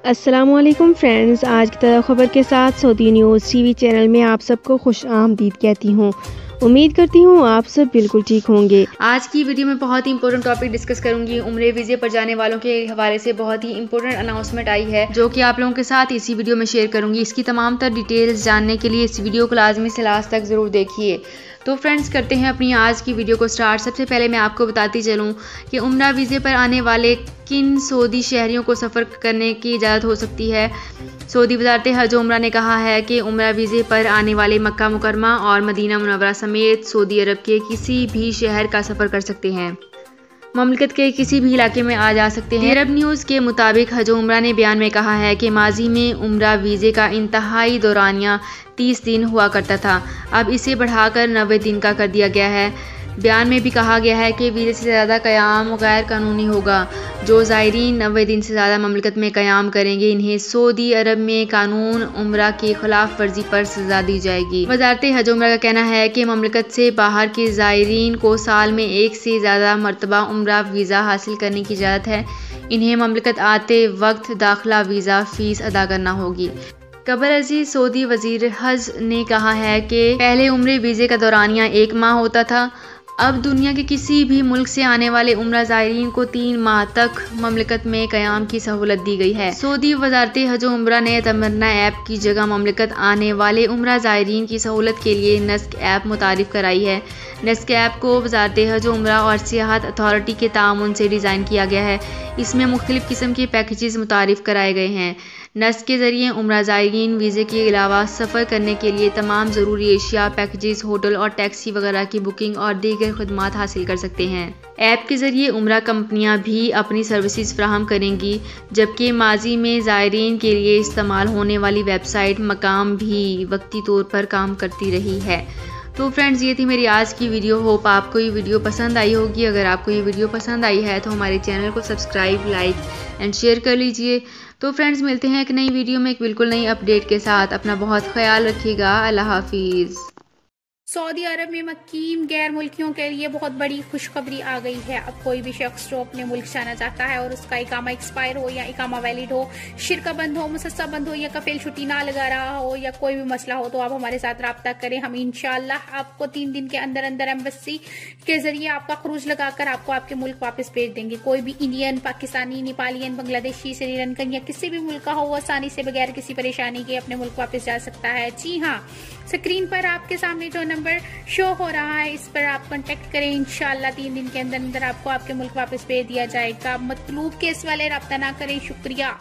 अस्सलामुअलैकुम फ्रेंड्स, आज की ताज़ा खबर के साथ सऊदी न्यूज़ टीवी चैनल में आप सबको खुश आमदीद कहती हूँ। उम्मीद करती हूँ आप सब बिल्कुल ठीक होंगे। आज की वीडियो में बहुत ही इंपॉर्टेंट टॉपिक डिस्कस करूंगी। उम्रे वीज़े पर जाने वालों के हवाले से बहुत ही इंपॉर्टेंट अनाउंसमेंट आई है जो कि आप लोगों के साथ इसी वीडियो में शेयर करूंगी। इसकी तमाम तर डिटेल्स जानने के लिए इस वीडियो को लाजमी से लास्ट तक ज़रूर देखिए। तो फ्रेंड्स, करते हैं अपनी आज की वीडियो को स्टार्ट। सबसे पहले मैं आपको बताती चलूँ कि उम्रा वीज़े पर आने वाले किन सऊदी शहरियों को सफ़र करने की इजाज़त हो सकती है। सऊदी वज़ारत हज उम्रा ने कहा है कि उम्रा वीज़े पर आने वाले मक्का मुकरमा और मदीना मुनव्वरा समेत सऊदी अरब के किसी भी शहर का सफ़र कर सकते हैं। ममलिकत के किसी भी इलाके में आ जा सकते हैं। अरब न्यूज़ के मुताबिक हज उम्रा ने बयान में कहा है कि माजी में उम्रा वीज़े का इंतहाई दौरानिया 30 दिन हुआ करता था, अब इसे बढ़ाकर 90 दिन का कर दिया गया है। बयान में भी कहा गया है कि वीज़े से ज़्यादा क़याम गैर कानूनी होगा। जो ज़ायरीन 90 दिन से ज़्यादा ममलिकत में क़याम करेंगे, इन्हें सऊदी अरब में कानून उम्रा की खिलाफ वर्जी पर सज़ा दी जाएगी। वज़ारत हज उम्रा का कहना है कि ममलिकत से बाहर के ज़ायरीन को साल में 1 से ज़्यादा मरतबा उम्रा वीज़ा हासिल करने की इजाज़त है। इन्हें ममलिकत आते वक्त दाखिला वीज़ा फ़ीस अदा करना होगी। कबर अजीज सऊदी वज़ीर हज ने कहा है कि पहले उम्रे वीज़े का दौरानिया 1 माह होता था, अब दुनिया के किसी भी मुल्क से आने वाले उम्रा ज़ायरीन को 3 माह तक ममलिकत में क़याम की सहूलत दी गई है। सऊदी वज़ारत हज उम्रा ने तमन्ना ऐप की जगह ममलिकत आने वाले उम्रा ज़ायरीन की सहूलत के लिए नस्क ऐप मुतारिफ़ कराई है। नस्क ऐप को वज़ारत हज उम्रा और सियाहत अथॉरिटी के ताउन से डिज़ाइन किया गया है। इसमें मुख्तलिफ़ किस्म के पैकेजेस मुतारिफ़ कराए गए हैं। नस्क के ज़रिए उम्रा ज़ायरीन वीज़े के अलावा सफ़र करने के लिए तमाम ज़रूरी एशिया, पैकेजेस, होटल और टैक्सी वगैरह की बुकिंग और दीगर खदमात हासिल कर सकते हैं। ऐप के ज़रिए उम्रा कंपनियां भी अपनी सर्विसेज फ्राहम करेंगी, जबकि माजी में ज़ायरीन के लिए इस्तेमाल होने वाली वेबसाइट मकाम भी वक्ती तौर पर काम करती रही है। तो फ्रेंड्स, ये थी मेरी आज की वीडियो। होप आपको ये वीडियो पसंद आई होगी। अगर आपको ये वीडियो पसंद आई है तो हमारे चैनल को सब्सक्राइब, लाइक एंड शेयर कर लीजिए। तो फ्रेंड्स, मिलते हैं एक नई वीडियो में एक बिल्कुल नई अपडेट के साथ। अपना बहुत ख्याल रखिएगा। अल्लाह हाफिज़। सऊदी अरब में मुकीम गैर मुल्कियों के लिए बहुत बड़ी खुशखबरी आ गई है। अब कोई भी शख्स जो अपने मुल्क जाना चाहता है और उसका इकामा एक्सपायर हो या इकामा वैलिड हो, शिरका बंद हो, मुसस्सा बंद हो या कफील छुट्टी ना लगा रहा हो या कोई भी मसला हो, तो आप हमारे साथ रब्ता करें। हम इंशाल्लाह आपको 3 दिन के अंदर अंदर एम्बेसी के जरिए आपका खरूज लगाकर आपको आपके मुल्क वापस भेज देंगे। कोई भी इंडियन, पाकिस्तानी, नेपालियन, बांग्लादेशी, श्रीलंकन या किसी भी मुल्क का हो, आसानी से बगैर किसी परेशानी के अपने मुल्क वापस जा सकता है। जी हाँ, स्क्रीन पर आपके सामने जो नंबर शो हो रहा है, इस पर आप कांटेक्ट करें। इंशाल्लाह 3 दिन के अंदर अंदर आपको आपके मुल्क वापस भेज दिया जाएगा। मतलूब केस वाले रब्ता ना करें। शुक्रिया।